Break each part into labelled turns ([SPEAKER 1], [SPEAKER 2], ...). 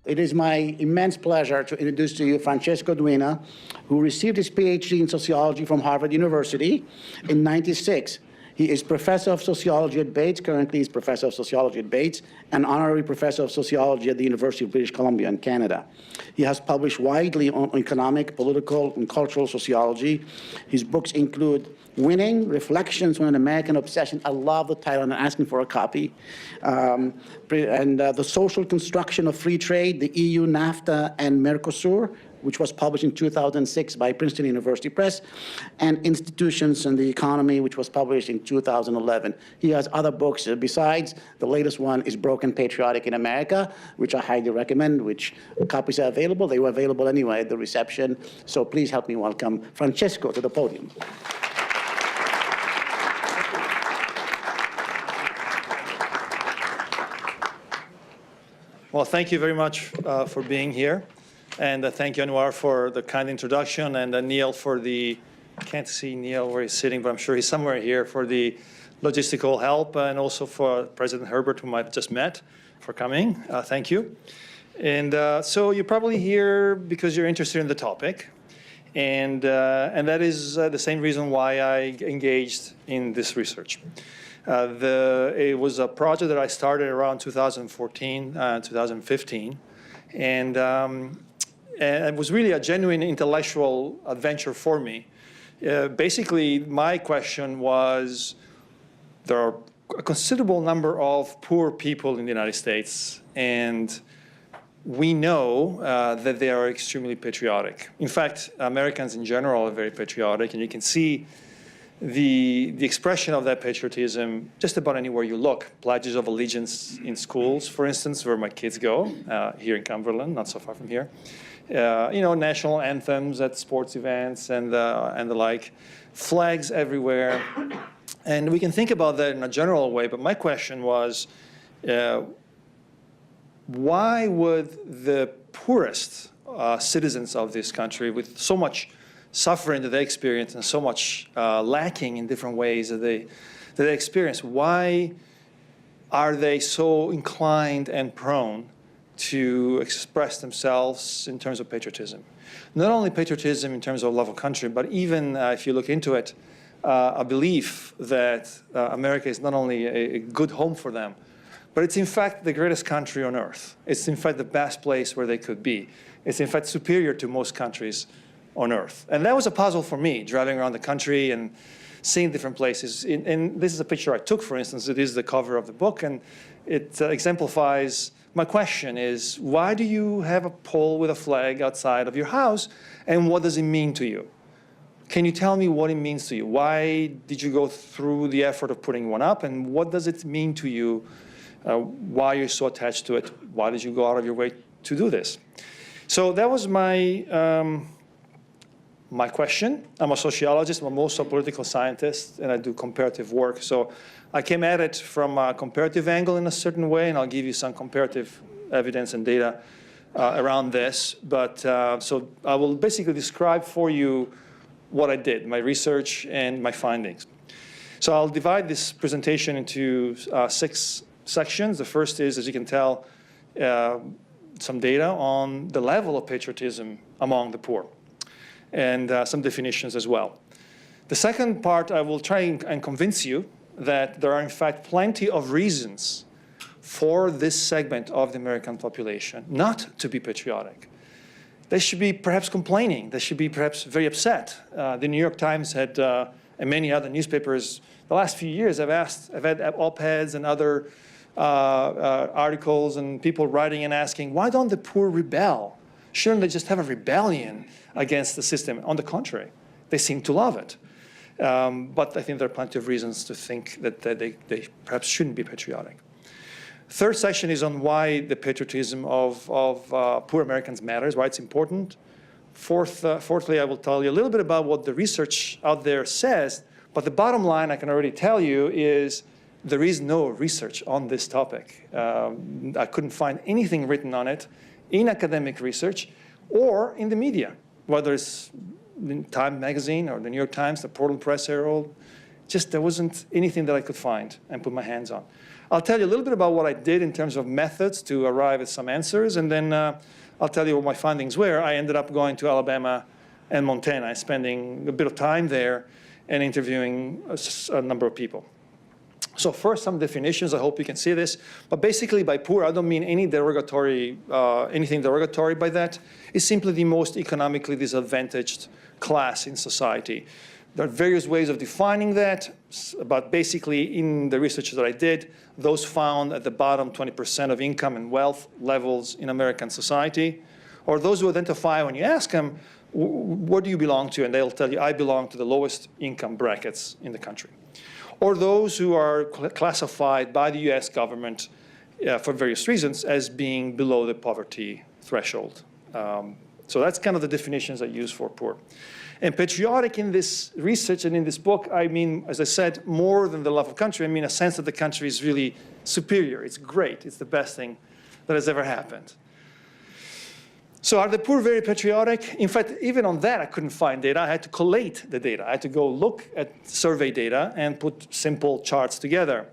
[SPEAKER 1] It is my immense pleasure to introduce to you Francesco Duina, who received his PhD in sociology from Harvard University in '96. He is professor of sociology at Bates. Currently, he's professor of sociology at Bates and honorary professor of sociology at the University of British Columbia in Canada. He has published widely on economic, political, and cultural sociology. His books include Winning, Reflections on an American Obsession. I love the title, and I'm asking for a copy. The Social Construction of Free Trade, the EU, NAFTA, and Mercosur, which was published in 2006 by Princeton University Press, and Institutions and the Economy, which was published in 2011. He has other books besides. The latest one is Broken Patriotic in America, which I highly recommend, which copies are available. They were available anyway at the reception. So please help me welcome Francesco to the podium.
[SPEAKER 2] Well, thank you very much for being here. And thank you, Anouar, for the kind introduction, and Neil for the, can't see Neil where he's sitting, but I'm sure he's somewhere here, for the logistical help, and also for President Herbert, whom I've just met, for coming. Thank you. And so you're probably here because you're interested in the topic. And that is the same reason why I engaged in this research. It was a project that I started around 2014, 2015. And it was really a genuine intellectual adventure for me. Basically, my question was, there are a considerable number of poor people in the United States, and we know that they are extremely patriotic. In fact, Americans in general are very patriotic, and you can see the expression of that patriotism just about anywhere you look. Pledges of allegiance in schools, for instance, where my kids go, here in Cumberland, not so far from here. You know, national anthems at sports events and the like, flags everywhere. And we can think about that in a general way, but my question was, why would the poorest citizens of this country, with so much suffering that they experience and so much lacking in different ways that they experience, why are they so inclined and prone to express themselves in terms of patriotism? Not only patriotism in terms of love of country, but even if you look into it, a belief that America is not only a good home for them, but it's in fact the greatest country on earth. It's in fact the best place where they could be. It's in fact superior to most countries on earth. And that was a puzzle for me, driving around the country and seeing different places. And this is a picture I took, for instance. It is the cover of the book, and it exemplifies. My question is, why do you have a pole with a flag outside of your house, and what does it mean to you? Can you tell me what it means to you? Why did you go through the effort of putting one up, and what does it mean to you? Why you're so attached to it? Why did you go out of your way to do this? So that was my my question. I'm a sociologist. I'm also a political scientist, and I do comparative work. So I came at it from a comparative angle in a certain way, and I'll give you some comparative evidence and data around this. But so I will basically describe for you what I did, my research and my findings. So I'll divide this presentation into 6 sections. The first is, as you can tell, some data on the level of patriotism among the poor, and some definitions as well. The second part, I will try and convince you that there are in fact plenty of reasons for this segment of the American population not to be patriotic. They should be perhaps complaining. They should be perhaps very upset. The New York Times had, and many other newspapers, the last few years I've had op-eds and other articles and people writing and asking, why don't the poor rebel? Shouldn't they just have a rebellion against the system? On the contrary, they seem to love it. But I think there are plenty of reasons to think that they perhaps shouldn't be patriotic. Third section is on why the patriotism of poor Americans matters, why it's important. Fourthly, I will tell you a little bit about what the research out there says, but the bottom line I can already tell you is there is no research on this topic. I couldn't find anything written on it in academic research or in the media, whether it's in Time magazine or the New York Times, the Portland Press Herald, Just there wasn't anything that I could find and put my hands on. I'll tell you a little bit about what I did in terms of methods to arrive at some answers, and then I'll tell you what my findings were. I ended up going to Alabama and Montana, spending a bit of time there and interviewing a number of people. So first, some definitions. I hope you can see this. But basically, by poor, I don't mean any derogatory, anything derogatory by that. It's simply the most economically disadvantaged class in society. There are various ways of defining that, but basically, in the research that I did, those found at the bottom 20% of income and wealth levels in American society, or those who identify when you ask them, where do you belong to? And they'll tell you, I belong to the lowest income brackets in the country. Or those who are classified by the US government for various reasons as being below the poverty threshold. So that's kind of the definitions I use for poor. And patriotic in this research and in this book, I mean, as I said, more than the love of country, I mean a sense that the country is really superior. It's great. It's the best thing that has ever happened. So are the poor very patriotic? In fact, even on that, I couldn't find data. I had to collate the data. I had to go look at survey data and put simple charts together.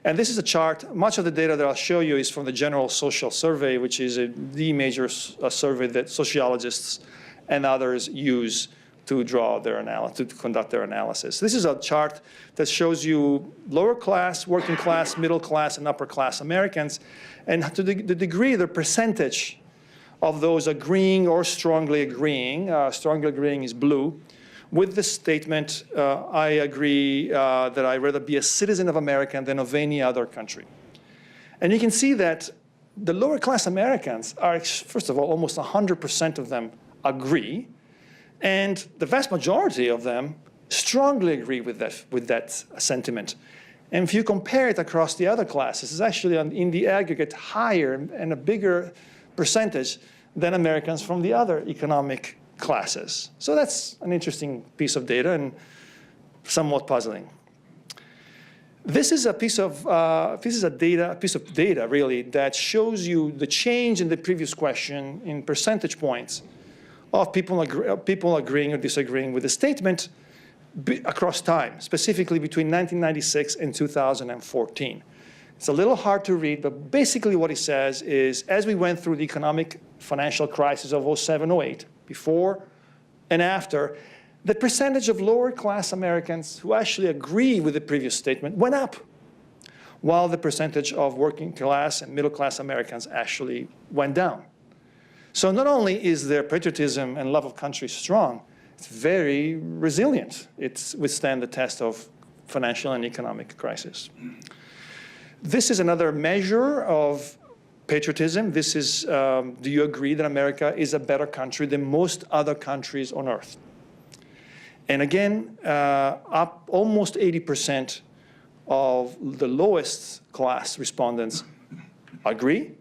[SPEAKER 2] And this is a chart. Much of the data that I'll show you is from the General Social Survey, which is the major survey that sociologists and others use to draw their analysis, to conduct their analysis. This is a chart that shows you lower class, working class, middle class, and upper class Americans, and to the degree, the percentage of those agreeing or strongly agreeing is blue, with the statement, I agree that I'd rather be a citizen of America than of any other country. And you can see that the lower class Americans are, first of all, almost 100% of them agree, and the vast majority of them strongly agree with that sentiment. And if you compare it across the other classes, it's actually in the aggregate higher and a bigger percentage than Americans from the other economic classes. So that's an interesting piece of data and somewhat puzzling. This is a piece of data really that shows you the change in the previous question in percentage points of people agreeing or disagreeing with the statement across time, specifically between 1996 and 2014. It's a little hard to read, but basically what he says is, as we went through the economic financial crisis of 07-08, before and after, the percentage of lower class Americans who actually agree with the previous statement went up, while the percentage of working class and middle class Americans actually went down. So not only is their patriotism and love of country strong, it's very resilient. It withstands the test of financial and economic crisis. This is another measure of patriotism. This is, do you agree that America is a better country than most other countries on earth? And again, up almost 80% of the lowest class respondents agree,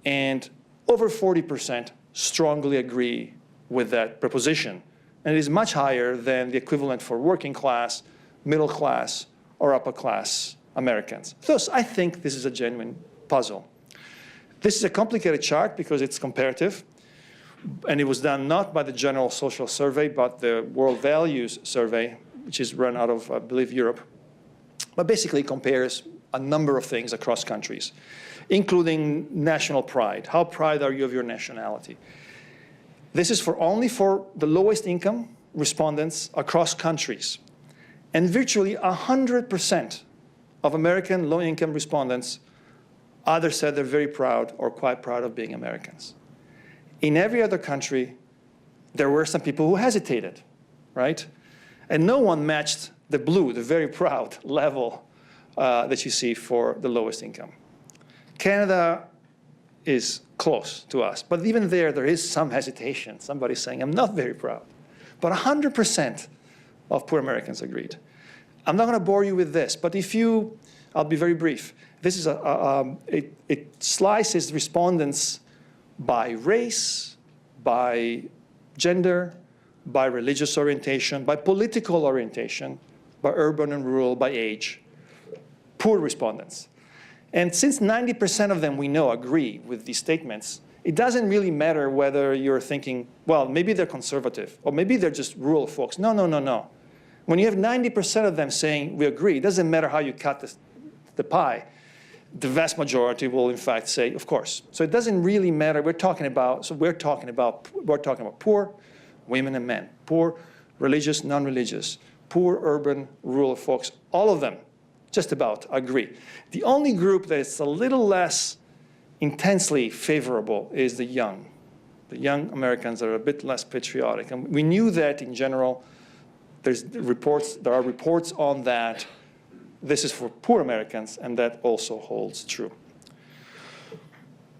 [SPEAKER 2] and over 40% strongly agree with that proposition. And it is much higher than the equivalent for working class, middle class, or upper class Americans. Thus, I think this is a genuine puzzle. This is a complicated chart because it's comparative, and it was done not by the General Social Survey, but the World Values Survey, which is run out of, I believe, Europe, but basically compares a number of things across countries, including national pride. How proud are you of your nationality? This is only for the lowest income respondents across countries. And virtually 100% of American low-income respondents either said they're very proud or quite proud of being Americans. In every other country, there were some people who hesitated, right? And no one matched the blue, the very proud level that you see for the lowest income. Canada is close to us, but even there is some hesitation. Somebody's saying, I'm not very proud. But 100% of poor Americans agreed. I'm not going to bore you with this, but I'll be very brief. This is it slices respondents by race, by gender, by religious orientation, by political orientation, by urban and rural, by age. Poor respondents. And since 90% of them we know agree with these statements, it doesn't really matter whether you're thinking, well, maybe they're conservative, or maybe they're just rural folks. No, no, no, no. When you have 90% of them saying, we agree, it doesn't matter how you cut the pie, the vast majority will in fact say, of course. So it doesn't really matter. We're talking about poor women and men, poor religious, non-religious, poor urban, rural folks, all of them just about agree. The only group that is a little less intensely favorable is the young. The young Americans are a bit less patriotic. And we knew that in general. There are reports on that. This is for poor Americans, and that also holds true.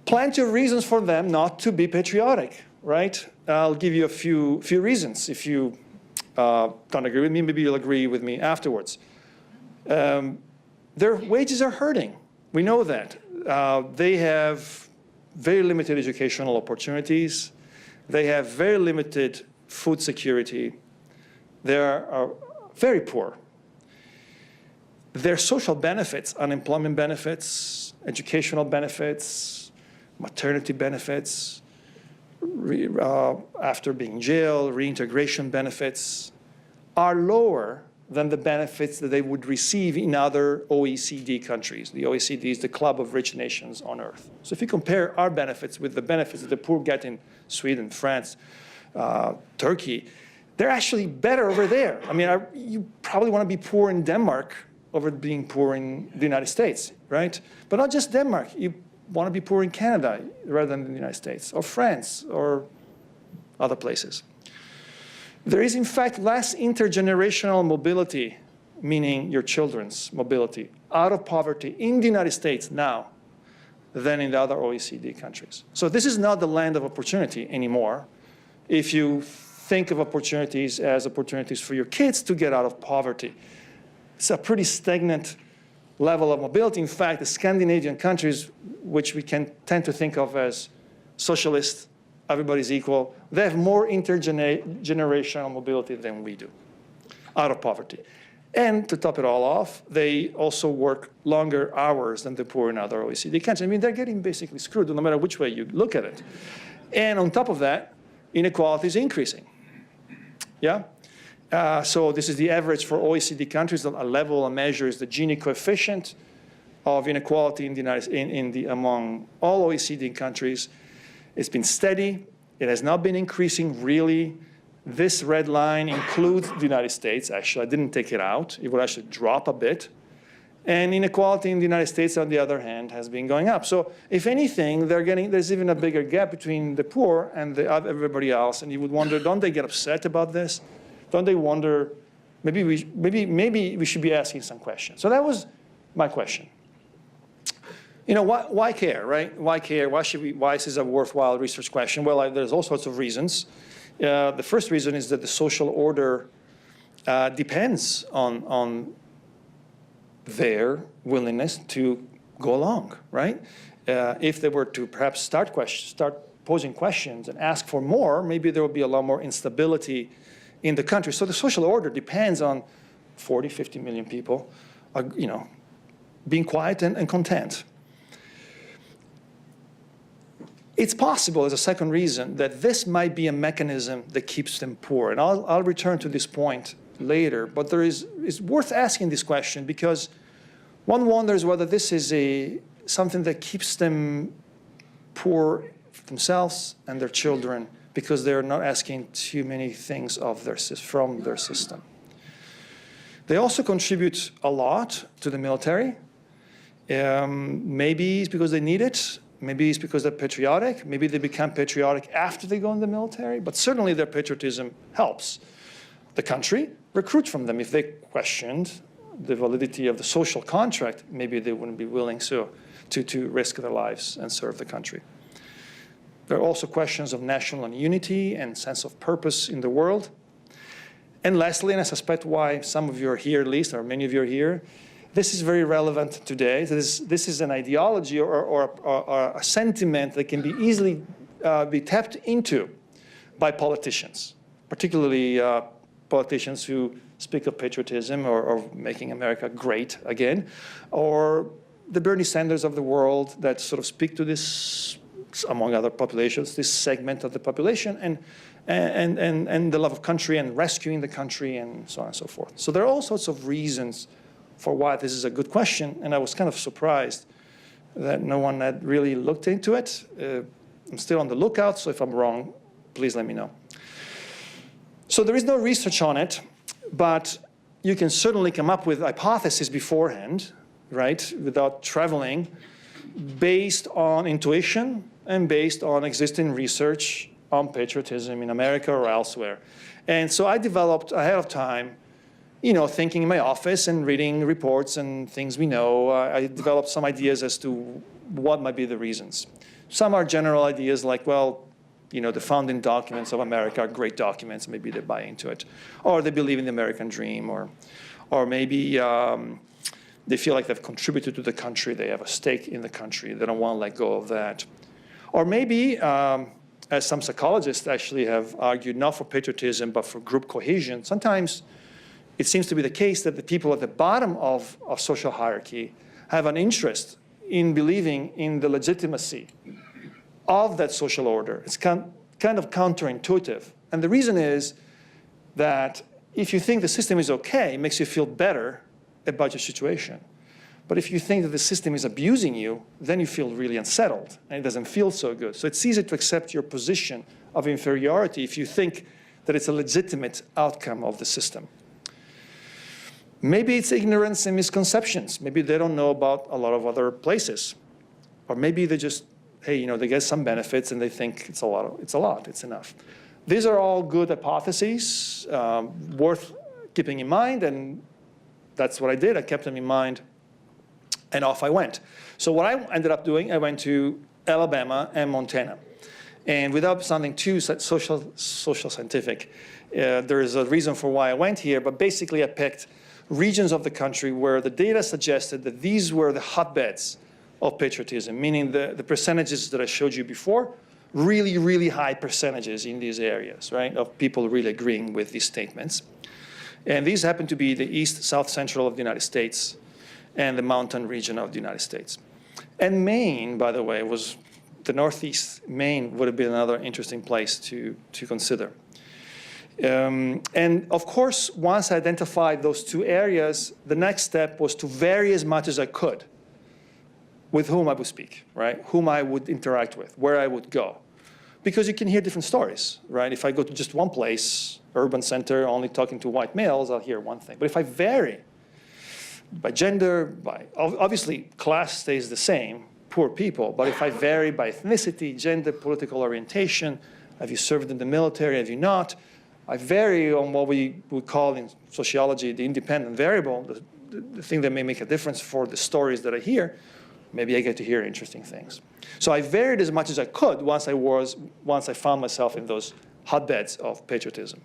[SPEAKER 2] Plenty of reasons for them not to be patriotic, right? I'll give you a few reasons. If you don't agree with me, maybe you'll agree with me afterwards. Their wages are hurting. We know that. They have very limited educational opportunities. They have very limited food security. They are very poor. Their social benefits, unemployment benefits, educational benefits, maternity benefits, after being jailed, reintegration benefits, are lower than the benefits that they would receive in other OECD countries. The OECD is the club of rich nations on earth. So if you compare our benefits with the benefits that the poor get in Sweden, France, Turkey, they're actually better over there. I mean, you probably want to be poor in Denmark over being poor in the United States, right? But not just Denmark. You want to be poor in Canada rather than in the United States, or France, or other places. There is, in fact, less intergenerational mobility, meaning your children's mobility, out of poverty in the United States now than in the other OECD countries. So this is not the land of opportunity anymore. If you think of opportunities as opportunities for your kids to get out of poverty, it's a pretty stagnant level of mobility. In fact, the Scandinavian countries, which we can tend to think of as socialist, everybody's equal, they have more intergenerational mobility than we do, out of poverty. And to top it all off, they also work longer hours than the poor in other OECD countries. I mean, they're getting basically screwed no matter which way you look at it. And on top of that, inequality is increasing. Yeah? So this is the average for OECD countries. A level, a measure is the Gini coefficient of inequality among all OECD countries. It's been steady. It has not been increasing really. This red line includes the United States. Actually, I didn't take it out. It would actually drop a bit. And inequality in the United States, on the other hand, has been going up. So if anything, there's even a bigger gap between the poor and everybody else. And you would wonder, don't they get upset about this? Don't they wonder, maybe we should be asking some questions. So that was my question. You know, why care, right? Why care? Why is this a worthwhile research question? Well, there's all sorts of reasons. The first reason is that the social order depends on their willingness to go along, right? If they were to perhaps start posing questions and ask for more, maybe there will be a lot more instability in the country. So the social order depends on 40, 50 million people, you know, being quiet and content. It's possible, as a second reason, that this might be a mechanism that keeps them poor. And I'll return to this point later. But it's worth asking this question because one wonders whether this is something that keeps them poor themselves and their children because they're not asking too many things from their system. They also contribute a lot to the military. Maybe it's because they need it. Maybe it's because they're patriotic. Maybe they become patriotic after they go in the military. But certainly their patriotism helps the country recruit from them. If they questioned the validity of the social contract, maybe they wouldn't be willing to risk their lives and serve the country. There are also questions of national unity and sense of purpose in the world. And lastly, and I suspect why some of you are here at least, or many of you are here, this is very relevant today. This is an ideology or a sentiment that can be easily be tapped into by politicians, particularly politicians who speak of patriotism or making America great again, or the Bernie Sanders of the world that sort of speak to this, among other populations, this segment of the population, and the love of country and rescuing the country and so on and so forth. So there are all sorts of reasons for why this is a good question, and I was kind of surprised that no one had really looked into it. I'm still on the lookout, so if I'm wrong, please let me know. So there is no research on it, but you can certainly come up with hypotheses beforehand, right, without traveling, based on intuition and based on existing research on patriotism in America or elsewhere. And so I developed ahead of time, thinking in my office and reading reports and things we know, I developed some ideas as to what might be the reasons. Some are general ideas like, well, the founding documents of America are great documents, maybe they buy into it. Or they believe in the American dream, or maybe they feel like they've contributed to the country, they have a stake in the country, they don't want to let go of that. Or maybe, as some psychologists actually have argued, not for patriotism, but for group cohesion, sometimes it seems to be the case that the people at the bottom of social hierarchy have an interest in believing in the legitimacy of that social order. It's kind of counterintuitive. And the reason is that if you think the system is okay, it makes you feel better about your situation. But if you think that the system is abusing you, then you feel really unsettled, and it doesn't feel so good. So it's easy to accept your position of inferiority if you think that it's a legitimate outcome of the system. Maybe it's ignorance and misconceptions. Maybe they don't know about a lot of other places. Or maybe they just, hey, they get some benefits and they think it's enough. These are all good hypotheses, worth keeping in mind, and that's what I did. I kept them in mind, and off I went. So what I ended up doing, I went to Alabama and Montana. And without sounding too social scientific, there is a reason for why I went here, but basically I picked regions of the country where the data suggested that these were the hotbeds of patriotism, meaning the percentages that I showed you before, really, really high percentages in these areas, right, of people really agreeing with these statements. And these happen to be the east, south, central of the United States and the mountain region of the United States. And Maine, by the way, was the northeast. Maine would have been another interesting place to consider. And of course, once I identified those two areas, the next step was to vary as much as I could with whom I would speak, right? Whom I would interact with, where I would go. Because you can hear different stories, right? If I go to just one place, urban center, only talking to white males, I'll hear one thing. But if I vary by gender, obviously class stays the same, poor people, but if I vary by ethnicity, gender, political orientation, have you served in the military, have you not? I vary on what we would call in sociology the independent variable, the thing that may make a difference for the stories that I hear. Maybe I get to hear interesting things. So I varied as much as I could once I found myself in those hotbeds of patriotism.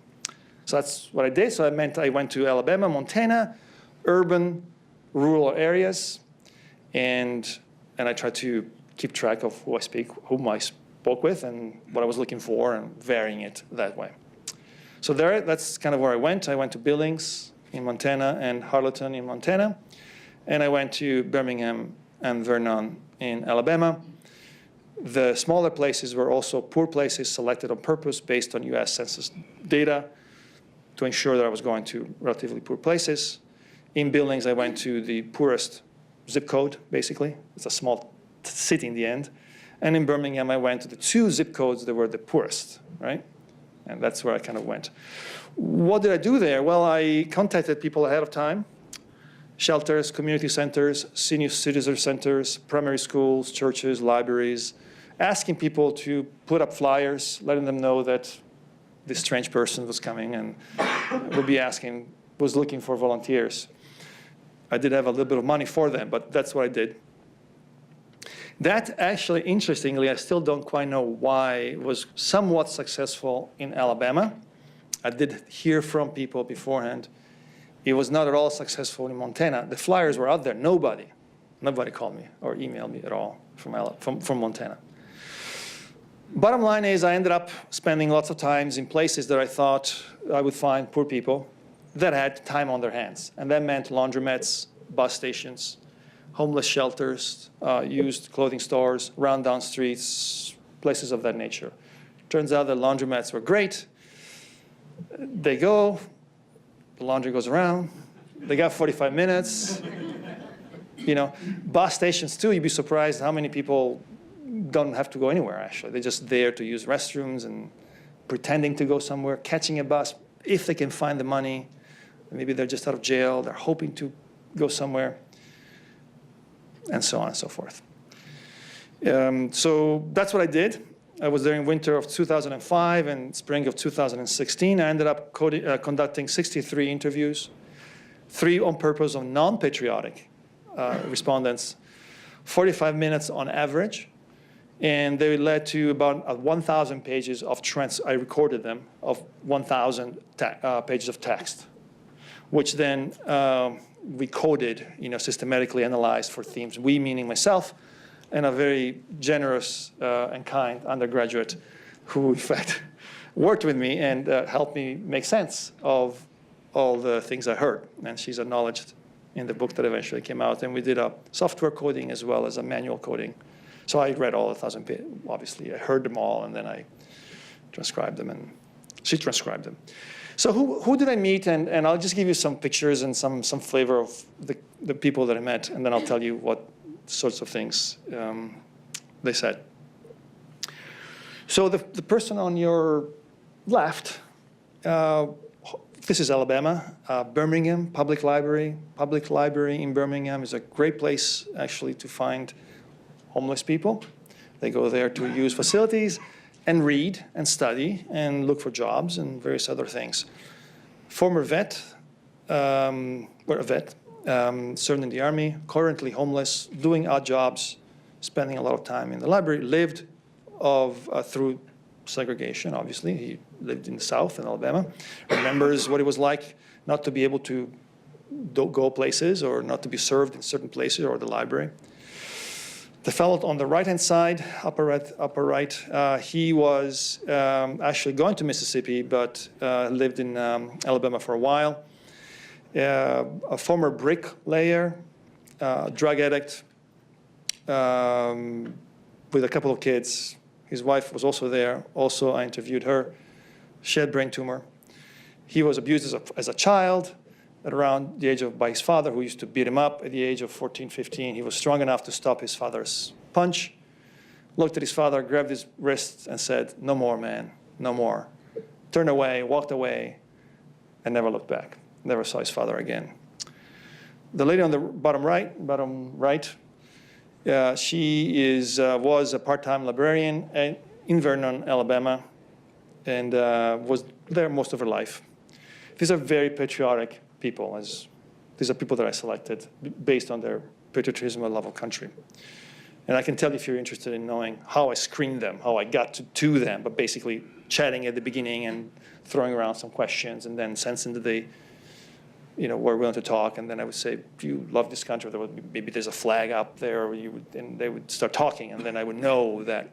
[SPEAKER 2] So that's what I did. So I went to Alabama, Montana, urban, rural areas, and I tried to keep track of whom I spoke with and what I was looking for and varying it that way. So that's kind of where I went. I went to Billings in Montana and Harleton in Montana, and I went to Birmingham and Vernon in Alabama. The smaller places were also poor places selected on purpose based on US Census data to ensure that I was going to relatively poor places. In Billings, I went to the poorest zip code, basically. It's a small city in the end. And in Birmingham, I went to the two zip codes that were the poorest, right? And that's where I kind of went. What did I do there? Well, I contacted people ahead of time. Shelters, community centers, senior citizen centers, primary schools, churches, libraries, asking people to put up flyers, letting them know that this strange person was coming and was looking for volunteers. I did have a little bit of money for them, but that's what I did. That actually, interestingly, I still don't quite know why it was somewhat successful in Alabama. I did hear from people beforehand. It was not at all successful in Montana. The flyers were out there. Nobody called me or emailed me at all from Montana. Bottom line is I ended up spending lots of times in places that I thought I would find poor people that had time on their hands. And that meant laundromats, bus stations, homeless shelters, used clothing stores, rundown streets, places of that nature. Turns out that laundromats were great. They go, the laundry goes around, they got 45 minutes. You know, bus stations too, you'd be surprised how many people don't have to go anywhere, actually. They're just there to use restrooms and pretending to go somewhere, catching a bus if they can find the money. Maybe they're just out of jail, they're hoping to go somewhere, and so on and so forth. So that's what I did. I was there in winter of 2005 and spring of 2016. I ended up conducting 63 interviews, 3 on purpose of non-patriotic respondents, 45 minutes on average, and they led to about 1,000 pages of I recorded them, of 1,000 pages of text, which then we coded, systematically analyzed for themes. We, meaning myself, and a very generous and kind undergraduate who, in fact, worked with me and helped me make sense of all the things I heard. And she's acknowledged in the book that eventually came out. And we did a software coding as well as a manual coding. So I read all 1,000 pages. Obviously, I heard them all, and then I transcribed them, and she transcribed them. So who did I meet? And I'll just give you some pictures and some flavor of the people that I met, and then I'll tell you what sorts of things they said. So the person on your left, this is Alabama, Birmingham Public Library. Public Library in Birmingham is a great place, actually, to find homeless people. They go there to use facilities and read and study and look for jobs and various other things. Former vet, served in the Army, currently homeless, doing odd jobs, spending a lot of time in the library, lived through segregation, obviously. He lived in the South in Alabama, remembers what it was like not to be able to go places or not to be served in certain places or the library. The fellow on the right-hand side, upper right, he was actually going to Mississippi, but lived in Alabama for a while. A former bricklayer, drug addict, with a couple of kids. His wife was also there. Also, I interviewed her. She had brain tumor. He was abused as a child at around the age by his father, who used to beat him up at the age of 14, 15. He was strong enough to stop his father's punch, looked at his father, grabbed his wrist, and said, "No more, man, no more." Turned away, walked away, and never looked back. Never saw his father again. The lady on the bottom right, she was a part-time librarian in Vernon, Alabama, and was there most of her life. These are very patriotic people. These are people that I selected based on their patriotism and love of country. And I can tell you if you're interested in knowing how I screened them, how I got to them, but basically chatting at the beginning and throwing around some questions and then sensing that they were willing to talk. And then I would say, "Do you love this country?" Maybe there's a flag up there, and they would start talking, and then I would know that,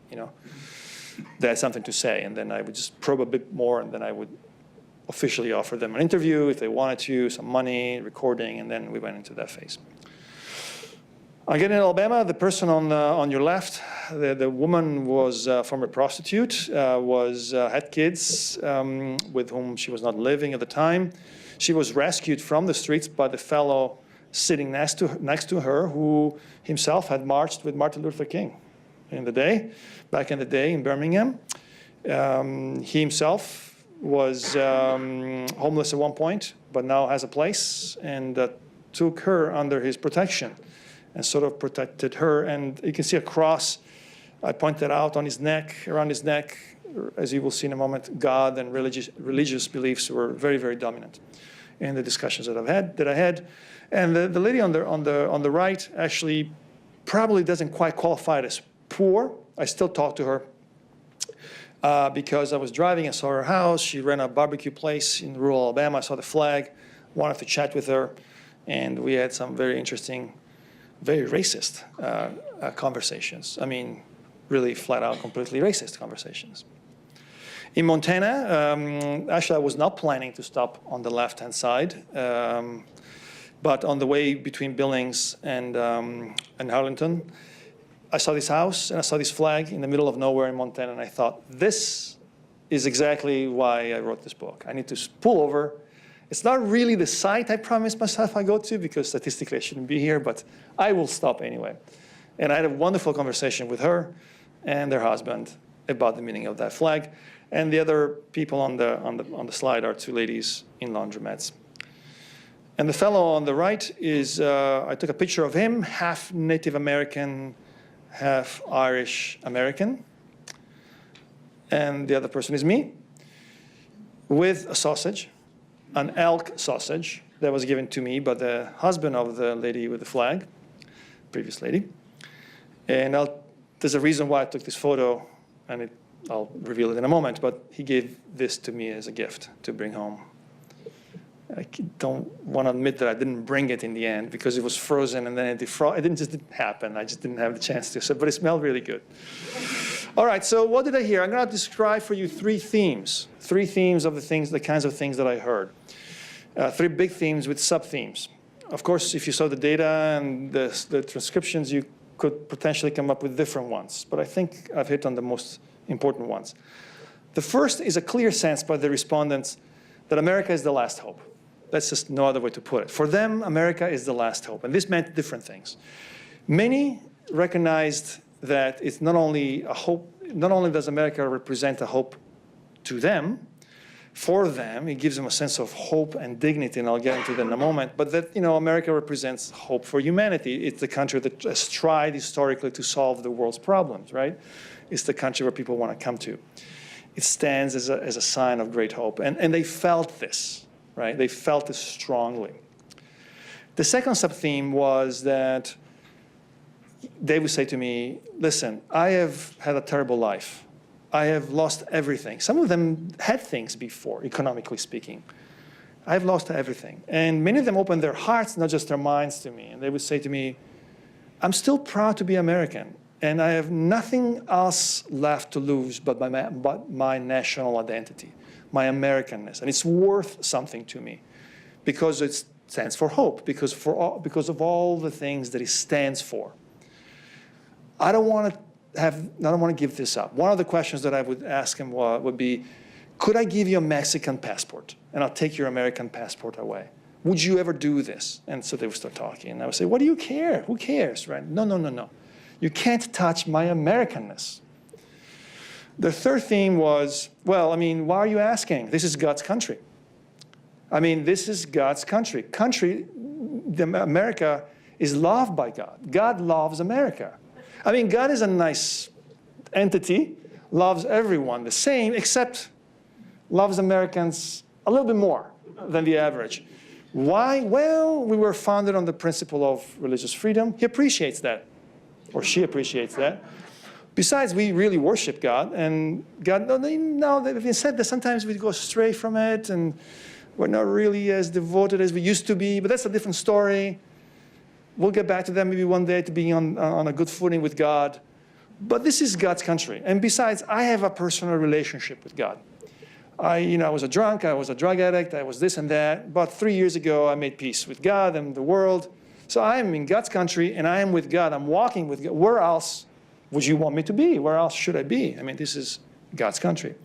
[SPEAKER 2] they had something to say. And then I would just probe a bit more, and then I would officially offer them an interview if they wanted to, some money, recording, and then we went into that phase. Again, in Alabama, the person on your left, the woman was a former prostitute, had kids with whom she was not living at the time. She was rescued from the streets by the fellow sitting next to her, who himself had marched with Martin Luther King back in the day in Birmingham. He himself was homeless at one point, but now has a place, and took her under his protection and sort of protected her. And you can see a cross, I pointed out, on his neck, around his neck. As you will see in a moment, God and religious beliefs were very, very dominant in the discussions that I had. And the lady on the right actually probably doesn't quite qualify as poor. I still talk to her because I was driving, I saw her house. She ran a barbecue place in rural Alabama. I saw the flag, wanted to chat with her, and we had some very interesting, very racist conversations. I mean, really flat out, completely racist conversations. In Montana, actually, I was not planning to stop on the left-hand side, but on the way between Billings and Harlingen, I saw this house and I saw this flag in the middle of nowhere in Montana, and I thought, this is exactly why I wrote this book. I need to pull over. It's not really the site I promised myself I go to, because statistically I shouldn't be here, but I will stop anyway. And I had a wonderful conversation with her and their husband about the meaning of that flag. And the other people on the slide are two ladies in laundromats. And the fellow on the right is, I took a picture of him, half Native American, half Irish American. And the other person is me, with a sausage, an elk sausage that was given to me by the husband of the lady with the flag, previous lady. And there's a reason why I took this photo, and I'll reveal it in a moment, but he gave this to me as a gift to bring home. I don't want to admit that I didn't bring it in the end, because it was frozen and then it just didn't happen. I just didn't have the chance to, but it smelled really good. All right, so what did I hear? I'm going to describe for you three themes of the kinds of things that I heard. Three big themes with sub-themes. Of course, if you saw the data and the transcriptions, you could potentially come up with different ones, but I think I've hit on the most important ones. The first is a clear sense by the respondents that America is the last hope. That's just no other way to put it. For them, America is the last hope, and this meant different things. Many recognized that it's not only a hope, not only does America represent a hope to them, for them, it gives them a sense of hope and dignity, and I'll get into that in a moment, but that, America represents hope for humanity. It's the country that has tried historically to solve the world's problems, right? It's the country where people want to come to. It stands as a sign of great hope, and they felt this, right? They felt this strongly. The second sub-theme was that they would say to me, listen, I have had a terrible life. I have lost everything. Some of them had things before, economically speaking. I've lost everything. And many of them opened their hearts, not just their minds, to me. And they would say to me, I'm still proud to be American, and I have nothing else left to lose but my national identity, my Americanness. And it's worth something to me, because it stands for hope, because of all the things that it stands for. I don't want to give this up. One of the questions that I would ask him would be, could I give you a Mexican passport and I'll take your American passport away? Would you ever do this? And so they would start talking, and I would say, what do you care? Who cares, right? No. You can't touch my Americanness. The third theme was, well, why are you asking? This is God's country. This is God's country. America is loved by God. God loves America. God is a nice entity, loves everyone the same, except loves Americans a little bit more than the average. Why? Well, we were founded on the principle of religious freedom. He appreciates that, or she appreciates that. Besides, we really worship God, and God, now they've been said that sometimes we go astray from it, and we're not really as devoted as we used to be, but that's a different story. We'll get back to that maybe one day, to being on a good footing with God. But this is God's country. And besides, I have a personal relationship with God. I was a drunk, I was a drug addict, I was this and that. About 3 years ago, I made peace with God and the world. So I am in God's country, and I am with God. I'm walking with God. Where else would you want me to be? Where else should I be? This is God's country.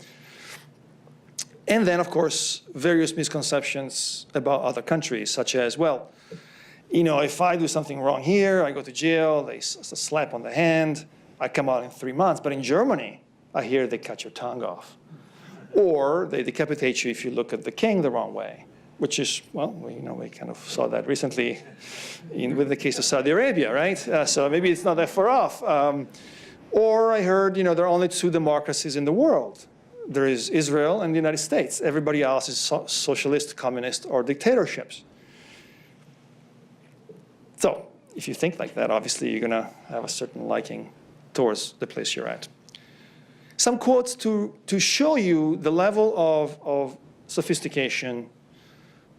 [SPEAKER 2] And then, of course, various misconceptions about other countries, such as, well, if I do something wrong here, I go to jail, they slap on the hand, I come out in 3 months. But in Germany, I hear they cut your tongue off. Or they decapitate you if you look at the king the wrong way, which is, well, we kind of saw that recently with the case of Saudi Arabia, right? So maybe it's not that far off. Or I heard, there are only two democracies in the world. There is Israel and the United States. Everybody else is socialist, communist, or dictatorships. So if you think like that, obviously you're going to have a certain liking towards the place you're at. Some quotes to show you the level of sophistication,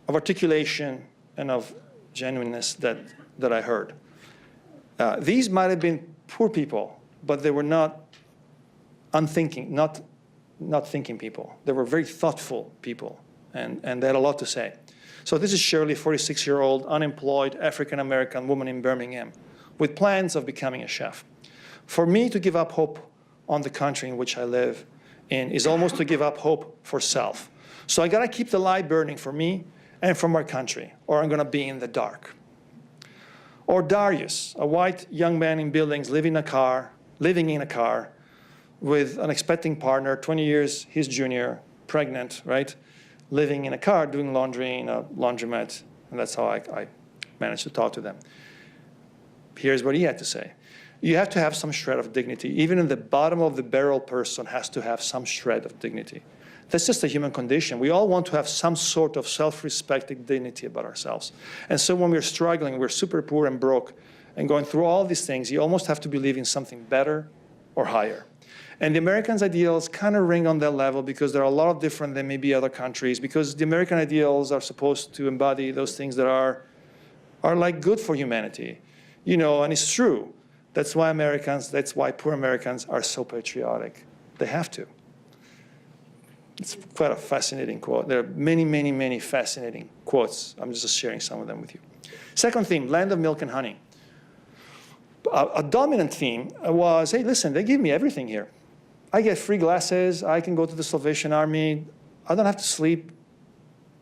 [SPEAKER 2] of articulation, and of genuineness that I heard. These might have been poor people, but they were not unthinking, not thinking people. They were very thoughtful people, and they had a lot to say. So this is Shirley, a 46-year-old, unemployed African-American woman in Birmingham, with plans of becoming a chef. For me to give up hope on the country in which I live in is almost to give up hope for self. So I gotta keep the light burning for me and for my country, or I'm gonna be in the dark. Or Darius, a white young man in Billings living in a car with an expecting partner, 20 years his junior, pregnant, right? Living in a car, doing laundry in a laundromat, and that's how I managed to talk to them. Here's what he had to say. You have to have some shred of dignity. Even in the bottom of the barrel person has to have some shred of dignity. That's just a human condition. We all want to have some sort of self-respecting dignity about ourselves. And so when we're struggling, we're super poor and broke, and going through all these things, you almost have to believe in something better or higher. And the Americans' ideals kind of ring on that level because they're a lot different than maybe other countries, because the American ideals are supposed to embody those things that are like good for humanity. You know, and it's true. That's why poor Americans are so patriotic. They have to. It's quite a fascinating quote. There are many, many, many fascinating quotes. I'm just sharing some of them with you. Second theme, land of milk and honey. A dominant theme was, hey, listen, they give me everything here. I get free glasses. I can go to the Salvation Army. I don't have to sleep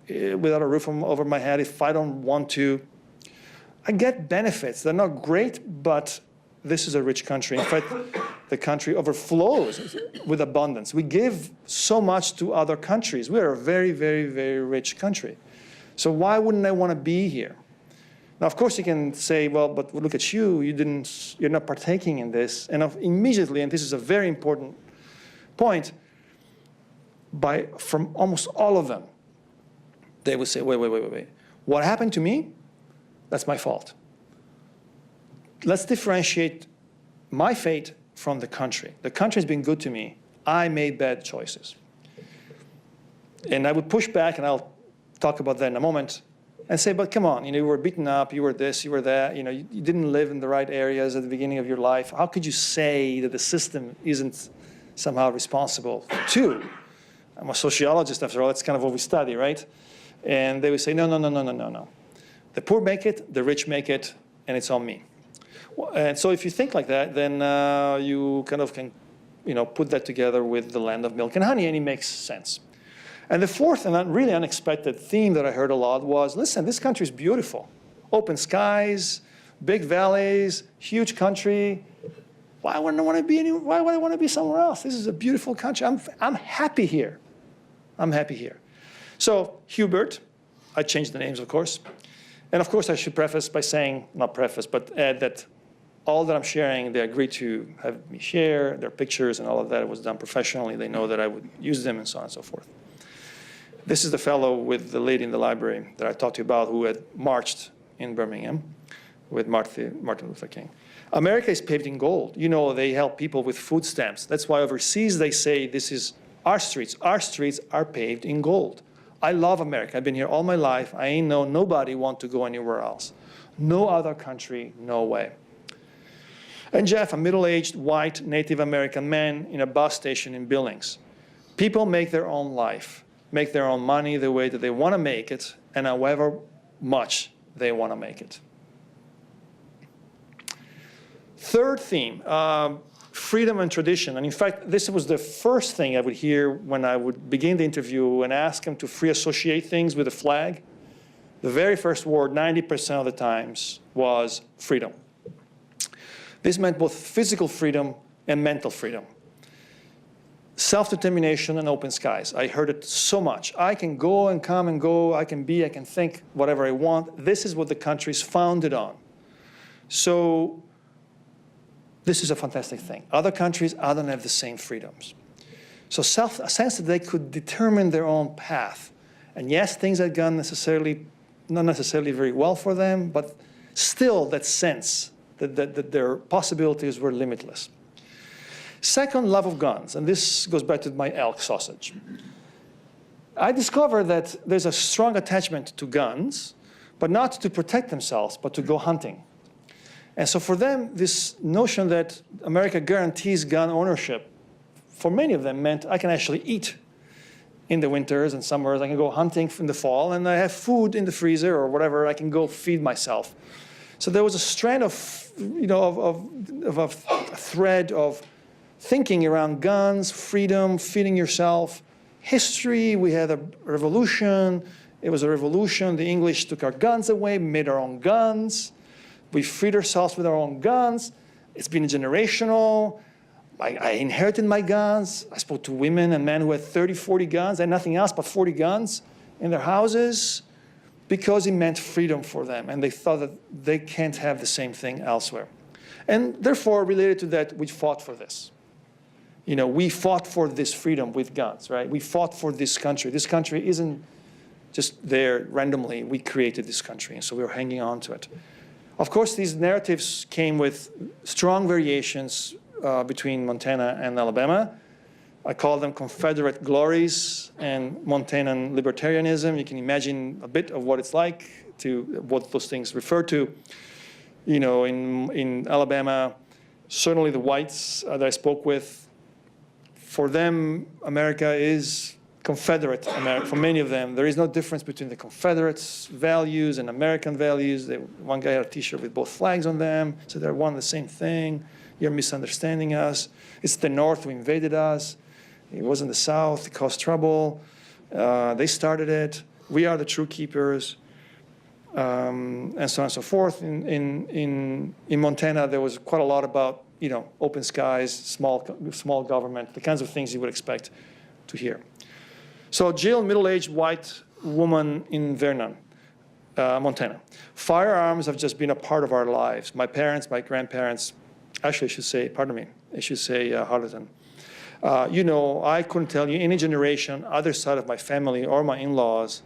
[SPEAKER 2] without a roof over my head if I don't want to. I get benefits. They're not great, but this is a rich country. In fact, the country overflows with abundance. We give so much to other countries. We are a very, very, very rich country. So why wouldn't I want to be here? Now, of course, you can say, well, but look at you. You're not partaking in this. And immediately, and this is a very important point, from almost all of them, they would say, wait. What happened to me? That's my fault. Let's differentiate my fate from the country. The country's been good to me. I made bad choices. And I would push back, and I'll talk about that in a moment, and say, but come on, you were beaten up, you were this, you were that, you didn't live in the right areas at the beginning of your life. How could you say that the system isn't somehow responsible too? I'm a sociologist, after all. That's kind of what we study, right? And they would say, no. The poor make it, the rich make it, and it's on me. And so if you think like that, then you kind of can, put that together with the land of milk and honey, and it makes sense. And the fourth and really unexpected theme that I heard a lot was, listen, this country is beautiful. Open skies, big valleys, huge country. Why would I want to be why would I want to be somewhere else? This is a beautiful country. I'm happy here. I'm happy here. So Hubert, I changed the names, of course. And of course, I should preface by saying, not preface, but add that all that I'm sharing, they agreed to have me share their pictures, and all of that was done professionally. They know that I would use them and so on and so forth. This is the fellow with the lady in the library that I talked to you about who had marched in Birmingham with Martin Luther King. America is paved in gold. They help people with food stamps. That's why overseas they say this is our streets. Our streets are paved in gold. I love America. I've been here all my life. I ain't know nobody want to go anywhere else. No other country, no way. And Jeff, a middle-aged white Native American man in a bus station in Billings. People make their own life, make their own money the way that they want to make it, and however much they want to make it. Third theme, freedom and tradition. And in fact, this was the first thing I would hear when I would begin the interview and ask them to free associate things with a flag. The very first word, 90% of the times, was freedom. This meant both physical freedom and mental freedom. Self-determination and open skies. I heard it so much. I can go and come and go. I can think whatever I want. This is what the country is founded on. So this is a fantastic thing. Other countries, I don't have the same freedoms. So a sense that they could determine their own path. And yes, things had gone not necessarily very well for them, but still that sense that their possibilities were limitless. Second, love of guns, and this goes back to my elk sausage. I discovered that there's a strong attachment to guns, but not to protect themselves, but to go hunting. And so for them, this notion that America guarantees gun ownership, for many of them meant I can actually eat in the winters and summers. I can go hunting in the fall, and I have food in the freezer or whatever. I can go feed myself. So there was a strand of a thread of thinking around guns, freedom, feeding yourself. History, we had a revolution. It was a revolution. The English took our guns away, made our own guns. We freed ourselves with our own guns. It's been generational. I inherited my guns. I spoke to women and men who had 30, 40 guns. They had nothing else but 40 guns in their houses because it meant freedom for them. And they thought that they can't have the same thing elsewhere. And therefore, related to that, we fought for this. You know, we fought for this freedom with guns, right? We fought for this country. This country isn't just there randomly. We created this country, and so we were hanging on to it. Of course, these narratives came with strong variations between Montana and Alabama. I call them Confederate glories and Montanan libertarianism. You can imagine a bit of what it's like, to what those things refer to. You know, in Alabama, certainly the whites that I spoke with, for them, America is Confederate America. For many of them, there is no difference between the Confederates' values and American values. One guy had a T-shirt with both flags on them, so they're one and the same thing. You're misunderstanding us. It's the North who invaded us. It wasn't the South. It caused trouble. They started it. We are the true keepers, and so on and so forth. In Montana, there was quite a lot about, you know, open skies, small government, the kinds of things you would expect to hear. So Jill, middle-aged white woman in Vernon, Montana. Firearms have just been a part of our lives. My parents, my grandparents, actually I should say, pardon me, I should say Harleton. You know, I couldn't tell you any generation, other side of my family or my in-laws,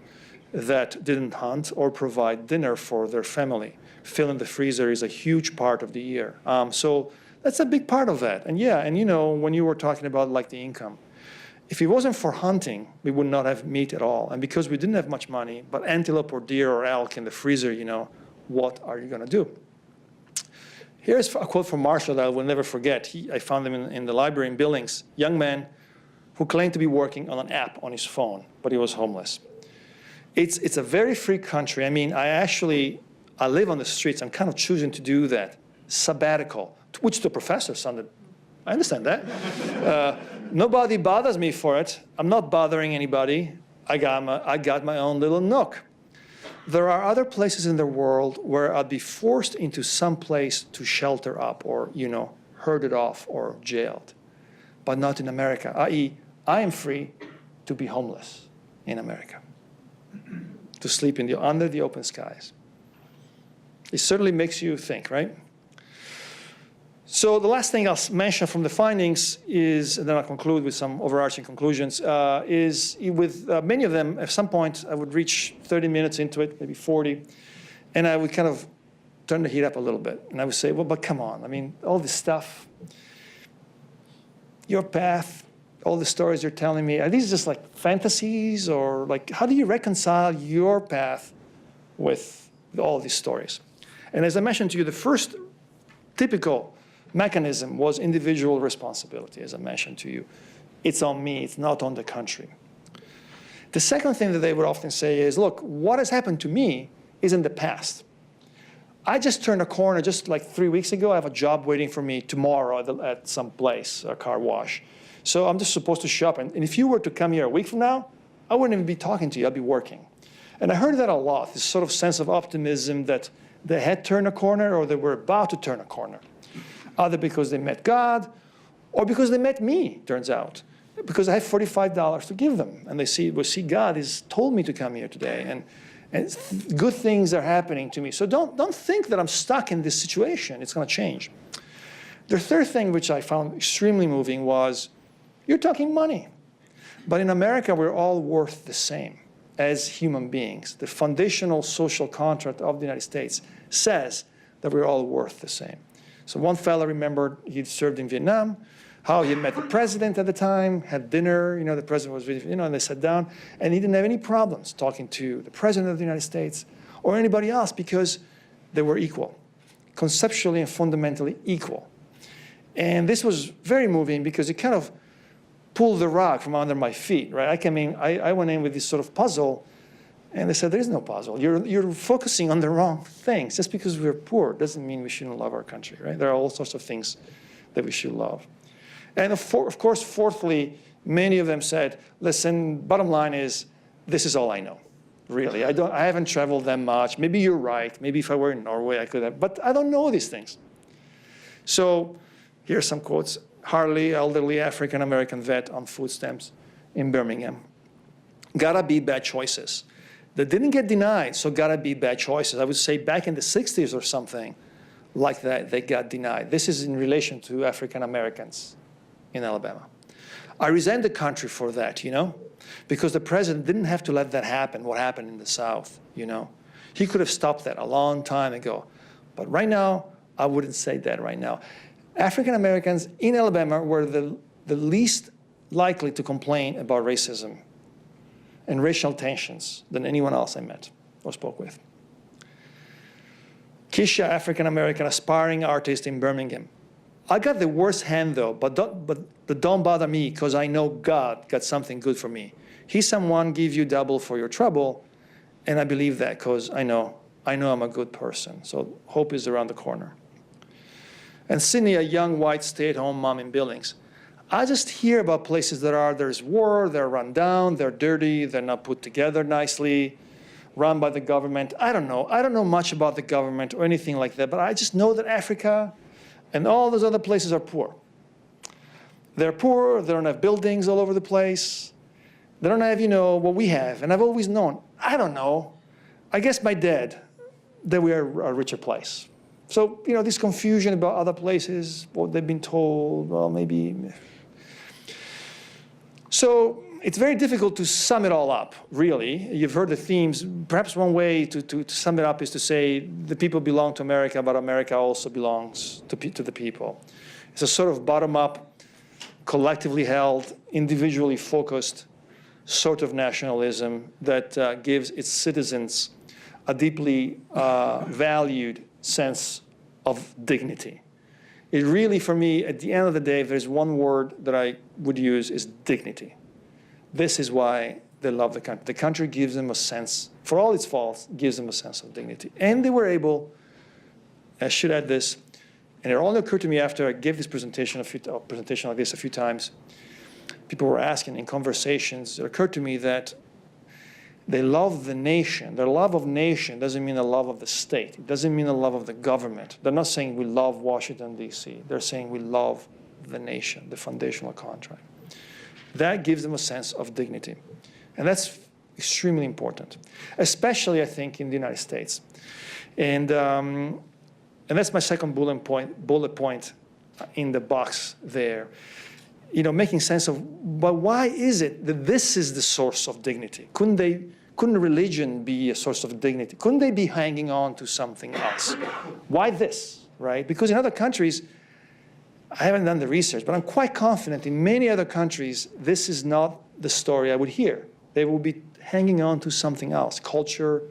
[SPEAKER 2] that didn't hunt or provide dinner for their family. Filling the freezer is a huge part of the year. So that's a big part of that. And yeah, and you know, when you were talking about like the income, if it wasn't for hunting, we would not have meat at all. And because we didn't have much money, but antelope or deer or elk in the freezer, you know, what are you going to do? Here's a quote from Marshall that I will never forget. I found him in the library in Billings, young man who claimed to be working on an app on his phone, but he was homeless. It's a very free country. I mean, I live on the streets. I'm kind of choosing to do that. Sabbatical, which to a professor sounded, I understand that. Nobody bothers me for it. I'm not bothering anybody. I got my own little nook. There are other places in the world where I'd be forced into some place to shelter up or, you know, herded off or jailed, but not in America, i.e., I am free to be homeless in America, to sleep under the open skies. It certainly makes you think, right? So the last thing I'll mention from the findings is, and then I'll conclude with some overarching conclusions, is with many of them, at some point, I would reach 30 minutes into it, maybe 40, and I would kind of turn the heat up a little bit. And I would say, well, but come on. I mean, all this stuff, your path, all the stories you're telling me, are these just like fantasies? Or like, how do you reconcile your path with all these stories? And as I mentioned to you, the first typical mechanism was individual responsibility, as I mentioned to you. It's on me, it's not on the country. The second thing that they would often say is, look, what has happened to me is in the past. I just turned a corner just like 3 weeks ago. I have a job waiting for me tomorrow at some place, a car wash. So I'm just supposed to shop. And if you were to come here a week from now, I wouldn't even be talking to you, I'd be working. And I heard that a lot, this sort of sense of optimism that they had turned a corner or they were about to turn a corner. Either because they met God or because they met me, turns out. Because I have $45 to give them. And they see, well, see, God has told me to come here today. And good things are happening to me. So don't think that I'm stuck in this situation. It's going to change. The third thing which I found extremely moving was, you're talking money. But in America, we're all worth the same as human beings. The foundational social contract of the United States says that we're all worth the same. So one fellow remembered he'd served in Vietnam, how he had met the president at the time, had dinner, you know, the president was really, you know, and they sat down, and he didn't have any problems talking to the president of the United States or anybody else because they were equal, conceptually and fundamentally equal. And this was very moving because it kind of pulled the rug from under my feet, right? I went in with this sort of puzzle, and they said, there is no puzzle. You're focusing on the wrong things. Just because we're poor doesn't mean we shouldn't love our country, right? There are all sorts of things that we should love. And of course, fourthly, many of them said, listen, bottom line is, this is all I know, really. I haven't traveled that much. Maybe you're right. Maybe if I were in Norway, I could have, but I don't know these things. So here are some quotes. Harley, elderly African-American vet on food stamps in Birmingham. Gotta be bad choices. They didn't get denied, so gotta be bad choices. I would say back in the 60s or something like that, they got denied. This is in relation to African-Americans in Alabama. I resent the country for that, because the president didn't have to let that happen, what happened in the South, He could have stopped that a long time ago. But right now, I wouldn't say that right now. African Americans in Alabama were the least likely to complain about racism and racial tensions than anyone else I met or spoke with. Keisha, African American aspiring artist in Birmingham. I got the worst hand though, but don't bother me because I know God got something good for me. He's someone give you double for your trouble, and I believe that because I know I'm a good person. So hope is around the corner. And Sydney, a young white stay-at-home mom in Billings. I just hear about places there's war, they're run down, they're dirty, they're not put together nicely, run by the government. I don't know much about the government or anything like that, but I just know that Africa and all those other places are poor. They're poor, they don't have buildings all over the place. They don't have, what we have. And I've always known, I don't know, I guess my dad, that we are a richer place. So, this confusion about other places, what they've been told, well, maybe. So it's very difficult to sum it all up, really. You've heard the themes. Perhaps one way to sum it up is to say the people belong to America, but America also belongs to the people. It's a sort of bottom-up, collectively held, individually focused sort of nationalism that gives its citizens a deeply valued sense of dignity. It really, for me, at the end of the day, if there's one word that I would use, is dignity. This is why they love the country. The country gives them a sense, for all its faults, gives them a sense of dignity. And they were able, I should add this, and it only occurred to me after I gave this presentation, a presentation like this a few times. People were asking in conversations, it occurred to me that they love the nation. Their love of nation doesn't mean the love of the state. It doesn't mean the love of the government. They're not saying we love Washington, D.C. They're saying we love the nation, the foundational contract. That gives them a sense of dignity. And that's extremely important, especially, I think, in the United States. And that's my second bullet point in the box there. Making sense of, but why is it that this is the source of dignity? Couldn't religion be a source of dignity? Couldn't they be hanging on to something else? Why this, right? Because in other countries, I haven't done the research, but I'm quite confident in many other countries, this is not the story I would hear. They will be hanging on to something else, culture,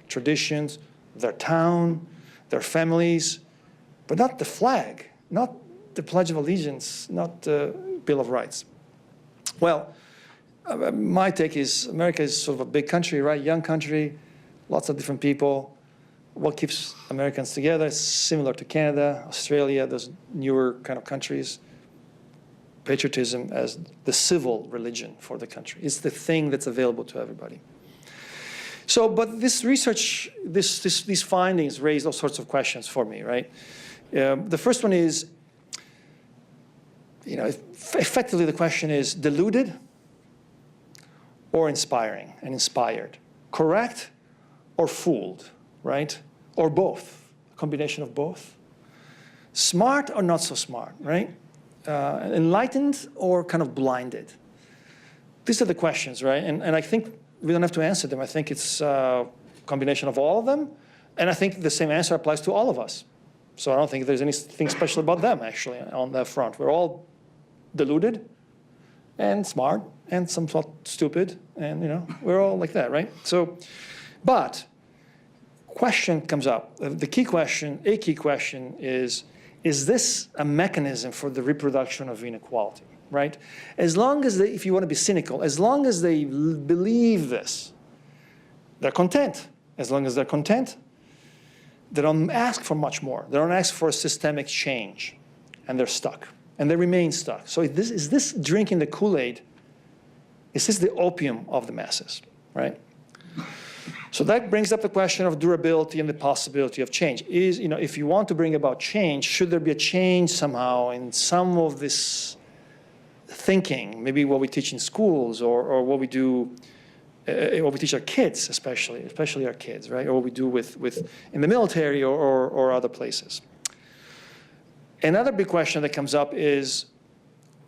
[SPEAKER 2] traditions, their town, their families, but not the flag, not the Pledge of Allegiance, not the Bill of Rights. Well, my take is America is sort of a big country, right? Young country, lots of different people. What keeps Americans together is similar to Canada, Australia, those newer kind of countries. Patriotism as the civil religion for the country. It's the thing that's available to everybody. So, but this research, these findings raise all sorts of questions for me, right? The first one is, effectively the question is deluded or inspiring and inspired, correct or fooled, right? Or both, a combination of both. Smart or not so smart, right? Enlightened or kind of blinded. These are the questions, right? And I think we don't have to answer them. I think it's a combination of all of them. And I think the same answer applies to all of us. So I don't think there's anything special about them, actually, on that front. We're all deluded and smart and somewhat stupid. And, we're all like that, right? So, but question comes up. A key question is this a mechanism for the reproduction of inequality, right? As long as they, if you want to be cynical, as long as they believe this, they're content. As long as they're content, they don't ask for much more. They don't ask for a systemic change, and they're stuck. and they remain stuck. So is this drinking the Kool-Aid, is this the opium of the masses, right? So that brings up the question of durability and the possibility of change. If you want to bring about change, should there be a change somehow in some of this thinking, maybe what we teach in schools or what we do, what we teach our kids, especially our kids, right? Or what we do with in the military or other places. Another big question that comes up is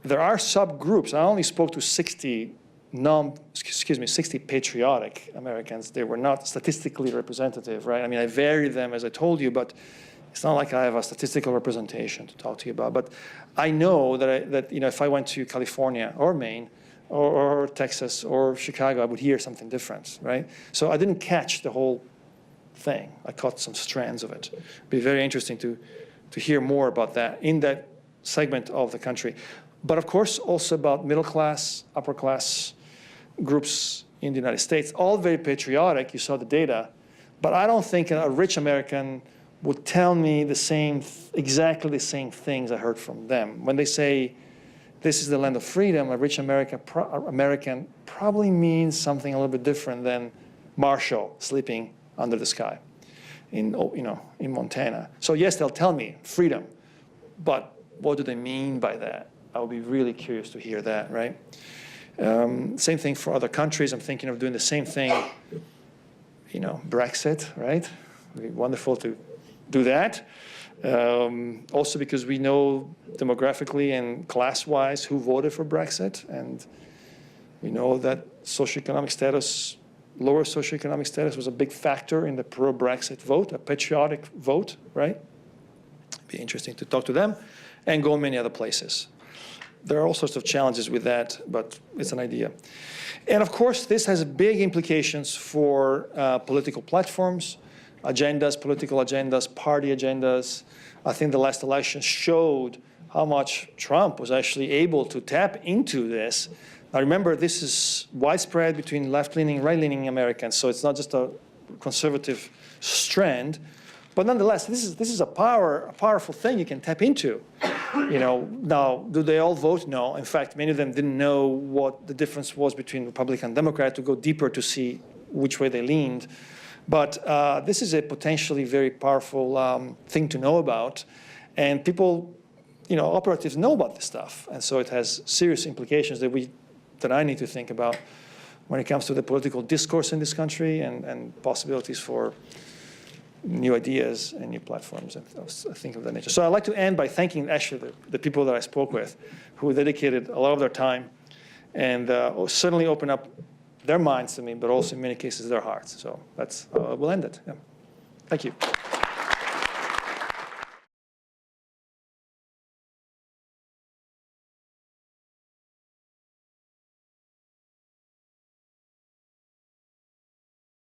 [SPEAKER 2] there are subgroups. I only spoke to 60 patriotic Americans. They were not statistically representative, right? I mean, I varied them, as I told you, but it's not like I have a statistical representation to talk to you about. But I know that if I went to California or Maine or Texas or Chicago, I would hear something different, right? So I didn't catch the whole thing. I caught some strands of it. It'd be very interesting to hear more about that in that segment of the country. But of course, also about middle class, upper class groups in the United States, all very patriotic. You saw the data. But I don't think a rich American would tell me exactly the same things I heard from them. When they say, this is the land of freedom, a rich American probably means something a little bit different than Marshall sleeping under the sky in Montana. So yes, they'll tell me freedom, but what do they mean by that? I would be really curious to hear that, right? Same thing for other countries. I'm thinking of doing the same thing, Brexit, right? It would be wonderful to do that. Also because we know demographically and class-wise who voted for Brexit, and we know that socioeconomic status, lower socioeconomic status was a big factor in the pro-Brexit vote, a patriotic vote, right? It'd be interesting to talk to them and go many other places. There are all sorts of challenges with that, but it's an idea. And of course, this has big implications for political platforms, agendas, political agendas, party agendas. I think the last election showed how much Trump was actually able to tap into this. Now remember, this is widespread between left-leaning and right-leaning Americans, so it's not just a conservative strand. But nonetheless, this is a powerful thing you can tap into. Now, do they all vote? No. In fact, many of them didn't know what the difference was between Republican and Democrat to go deeper to see which way they leaned. But this is a potentially very powerful thing to know about. And people, operatives know about this stuff. And so it has serious implications that I need to think about when it comes to the political discourse in this country and possibilities for new ideas and new platforms and things of that nature. So I'd like to end by thanking actually the people that I spoke with who dedicated a lot of their time and certainly opened up their minds to me, but also in many cases their hearts. So we'll end it. Yeah. Thank you.